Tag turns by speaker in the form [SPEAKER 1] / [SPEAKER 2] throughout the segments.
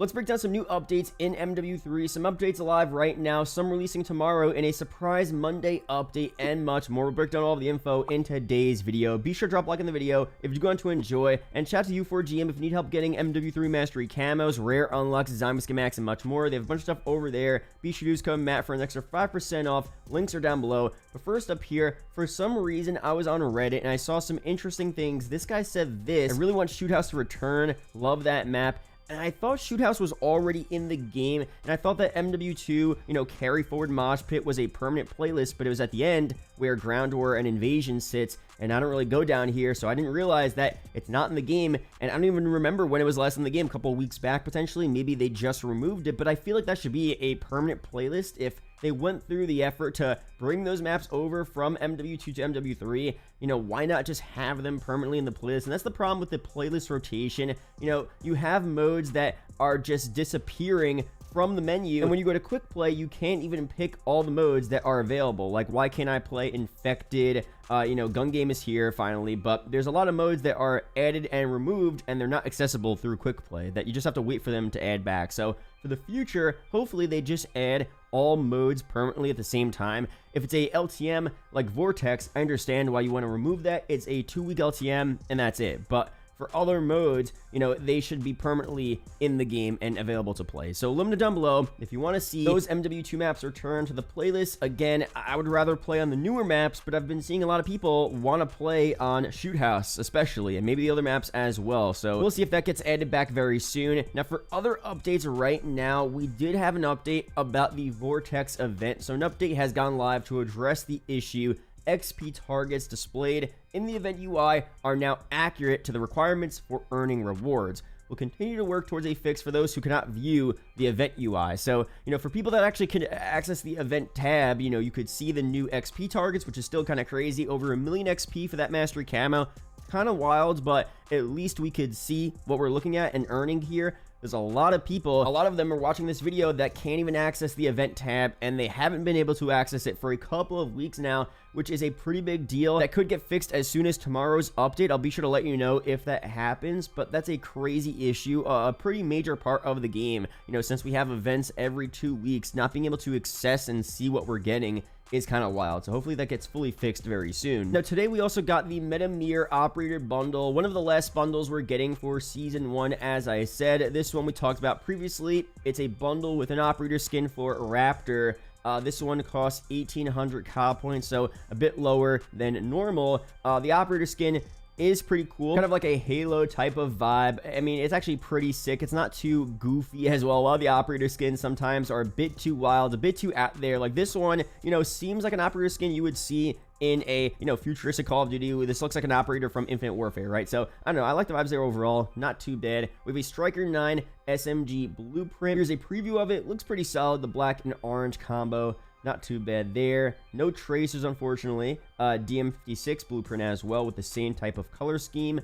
[SPEAKER 1] Let's break down some new updates in MW3, some updates alive right now, some releasing tomorrow in a surprise Monday update, and much more. We'll break down all of the info in today's video. Be sure to drop a like in the video if you're going to enjoy, and shout out to U4GM if you need help getting MW3 Mastery camos, rare unlocks, zombie schematics, and much more. They have a bunch of stuff over there. Be sure to use code Matt for an extra 5% off. Links are down below. But first up here, for some reason, I was on Reddit and I saw some interesting things. This guy said this: I really want Shoot House to return. Love that map. And I thought Shoot House was already in the game, and I thought that MW2, carry forward Mosh Pit was a permanent playlist, but it was at the end where Ground War and Invasion sits, and I don't really go down here, so I didn't realize that it's not in the game, and I don't even remember when it was last in the game, a couple weeks back potentially. Maybe they just removed it, but I feel like that should be a permanent playlist if they went through the effort to bring those maps over from MW2 to MW3. Why not just have them permanently in the playlist? And that's the problem with the playlist rotation. You have modes that are just disappearing from the menu, and when you go to quick play, you can't even pick all the modes that are available. Like, why can't I play Infected? Gun game is here finally, but there's a lot of modes that are added and removed, and they're not accessible through quick play, that you just have to wait for them to add back. So for the future, hopefully they just add all modes permanently at the same time. If it's a LTM like Vortex, I understand why you want to remove that. It's a 2-week LTM and that's it. But for other modes, they should be permanently in the game and available to play. So let me know down below if you want to see those MW2 maps return to the playlist. Again, I would rather play on the newer maps, but I've been seeing a lot of people want to play on Shoot House especially, and maybe the other maps as well. So we'll see if that gets added back very soon. Now for other updates right now, we did have an update about the Vortex event. So an update has gone live to address the issue. XP targets displayed in the event UI are now accurate to the requirements for earning rewards. We'll continue to work towards a fix for those who cannot view the event UI. So, for people that actually can access the event tab, you could see the new XP targets, which is still kind of crazy. Over 1 million XP for that Mastery camo. Kind of wild, but at least we could see what we're looking at and earning here. There's a lot of people, a lot of them are watching this video that can't even access the event tab, and they haven't been able to access it for a couple of weeks now, which is a pretty big deal. That could get fixed as soon as tomorrow's update. I'll be sure to let you know if that happens, but that's a crazy issue, a pretty major part of the game. Since we have events every 2 weeks, not being able to access and see what we're getting is kind of wild. So hopefully that gets fully fixed very soon. Now today we also got the MW3 operator bundle, one of the last bundles we're getting for season 1. As I said, this one we talked about previously. It's a bundle with an operator skin for Raptor. This one costs 1,800 COD points, so a bit lower than normal. The operator skin is pretty cool, kind of like a Halo type of vibe. I mean, it's actually pretty sick. It's not too goofy as well. A lot of the operator skins sometimes are a bit too wild, a bit too out there. Like this one, seems like an operator skin you would see in a, futuristic Call of Duty. This looks like an operator from Infinite Warfare, right? So, I don't know. I like the vibes there overall. Not too bad. We have a Striker 9 SMG blueprint. Here's a preview of it. Looks pretty solid. The black and orange combo. Not too bad there. No tracers, unfortunately. DM56 blueprint as well with the same type of color scheme.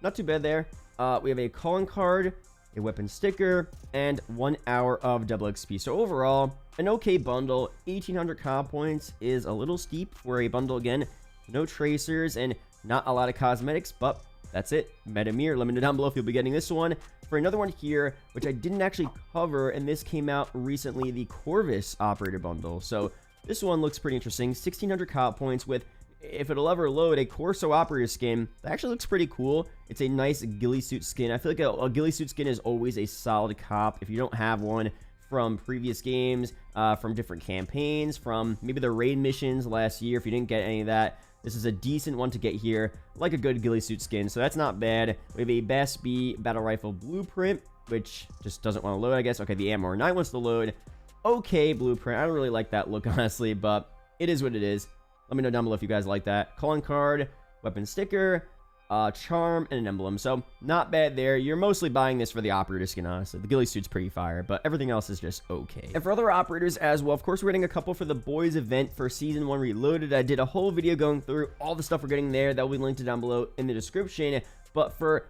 [SPEAKER 1] Not too bad there. We have a calling card, a weapon sticker, and 1 hour of double XP. So overall, an okay bundle. 1,800 COD points is a little steep for a bundle again. No tracers and not a lot of cosmetics, but that's it. MW3. Let me know down below if you'll be getting this one. For another one here, which I didn't actually cover, and this came out recently, the Corvus operator bundle. So this one looks pretty interesting. 1,600 COD points with, if it'll ever load, a Corso operator skin. That actually looks pretty cool. It's a nice ghillie suit skin. I feel like a ghillie suit skin is always a solid cop if you don't have one from previous games, from different campaigns, from maybe the raid missions last year. If you didn't get any of that, this is a decent one to get here, like a good ghillie suit skin, so that's not bad. We have a Bass B battle rifle blueprint, which just doesn't want to load, I guess. Okay, the Ammo 9 wants to load. Okay, blueprint. I don't really like that look, honestly, but it is what it is. Let me know down below if you guys like that. Calling card, weapon sticker, charm, and an emblem. So not bad there. You're mostly buying this for the operator skin, honestly. The ghillie suit's pretty fire, but everything else is just okay. And for other operators as well, of course, we're getting a couple for the boys event for season 1 reloaded. I did a whole video going through all the stuff we're getting there. That will be linked down below in the description. But for,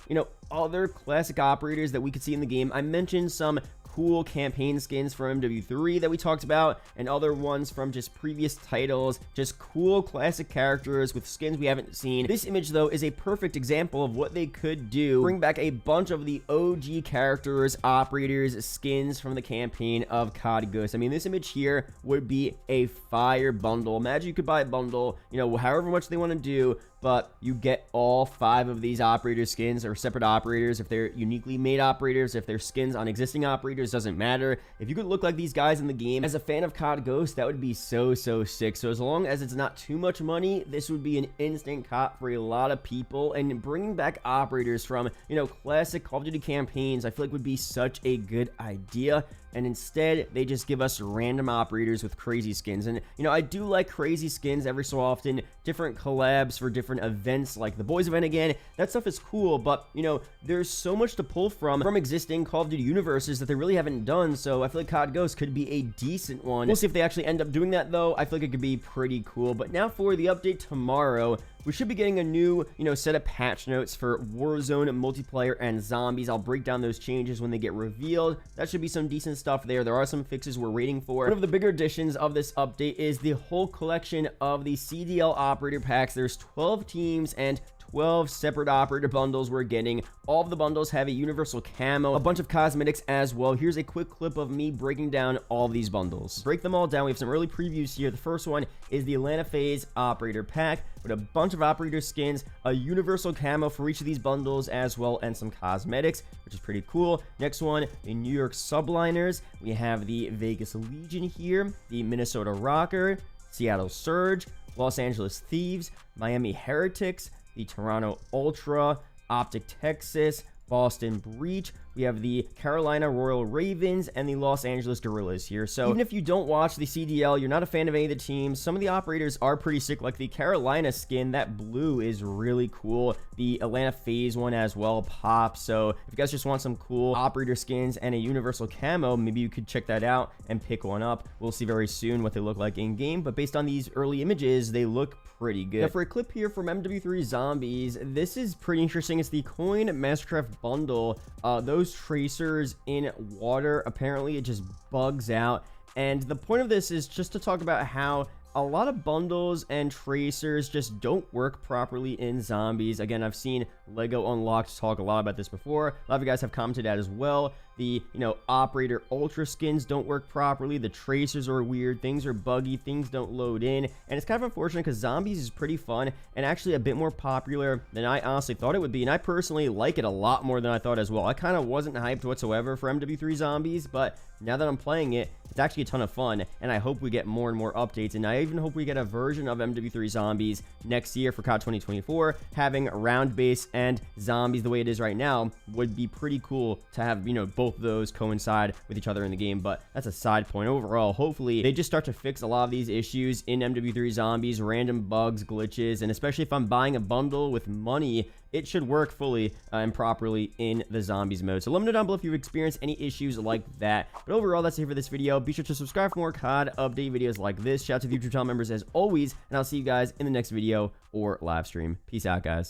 [SPEAKER 1] other classic operators that we could see in the game, I mentioned some cool campaign skins from MW3 that we talked about, and other ones from just previous titles, just cool classic characters with skins we haven't seen. This image, though, is a perfect example of what they could do. Bring back a bunch of the OG characters, operators, skins from the campaign of COD Ghosts. I mean, this image here would be a fire bundle. Imagine you could buy a bundle, you know, however much they want to do, but you get all 5 of these operator skins, or separate operators. If they're uniquely made operators, if they're skins on existing operators, doesn't matter. If you could look like these guys in the game, as a fan of COD Ghosts, that would be so sick. So as long as it's not too much money, this would be an instant cop for a lot of people. And bringing back operators from, you know, classic Call of Duty campaigns, I feel like would be such a good idea. And instead, they just give us random operators with crazy skins. And, you know, I do like crazy skins every so often, different collabs for different events, like the Boys event again. That stuff is cool, but, you know, there's so much to pull from existing Call of Duty universes that they really haven't done, so I feel like COD Ghosts could be a decent one. We'll see if they actually end up doing that, though. I feel like it could be pretty cool. But now for the update tomorrow, we should be getting a new, you know, set of patch notes for Warzone, multiplayer, and zombies. I'll break down those changes when they get revealed. That should be some decent stuff there. There are some fixes we're waiting for. One of the bigger additions of this update is the whole collection of the CDL operator packs. There's 12 teams and 12 separate operator bundles we're getting. All of the bundles have a universal camo, a bunch of cosmetics as well. Here's a quick clip of me breaking down all these bundles. Break them all down. We have some early previews here. The first one is the Atlanta Phase operator pack with a bunch of operator skins, a universal camo for each of these bundles as well, and some cosmetics, which is pretty cool. Next one, the New York Subliners. We have the Vegas Legion here, the Minnesota Rocker, Seattle Surge, Los Angeles Thieves, Miami Heretics, the Toronto Ultra, Optic Texas, Boston Breach. We have the Carolina Royal Ravens and the Los Angeles Guerrillas here. So even if you don't watch the CDL, you're not a fan of any of the teams, some of the operators are pretty sick. Like the Carolina skin, that blue is really cool. The Atlanta Phase one as well pops. So if you guys just want some cool operator skins and a universal camo, maybe you could check that out and pick one up. We'll see very soon what they look like in game, but based on these early images, they look pretty good. Now for a clip here from MW3 Zombies, this is pretty interesting. It's the Coin Mastercraft bundle. Those tracers in water, apparently it just bugs out, and the point of this is just to talk about how a lot of bundles and tracers just don't work properly in zombies. Again, I've seen Lego Unlocked talk a lot about this before. A lot of you guys have commented that as well. The, you know, operator ultra skins don't work properly. The tracers are weird. Things are buggy. Things don't load in. And it's kind of unfortunate because zombies is pretty fun and actually a bit more popular than I honestly thought it would be. And I personally like it a lot more than I thought as well. I kind of wasn't hyped whatsoever for MW3 Zombies, but now that I'm playing it, it's actually a ton of fun, and I hope we get more and more updates, and I even hope we get a version of MW3 Zombies next year for COD 2024. Having round base and zombies the way it is right now would be pretty cool to have, you know, both of those coincide with each other in the game, but that's a side point. Overall, hopefully they just start to fix a lot of these issues in MW3 Zombies, random bugs, glitches, and especially if I'm buying a bundle with money, it should work fully and properly in the zombies mode. So let me know down below if you've experienced any issues like that. But overall, that's it for this video. Be sure to subscribe for more COD update videos like this. Shout out to the YouTube channel members as always, and I'll see you guys in the next video or live stream. Peace out, guys.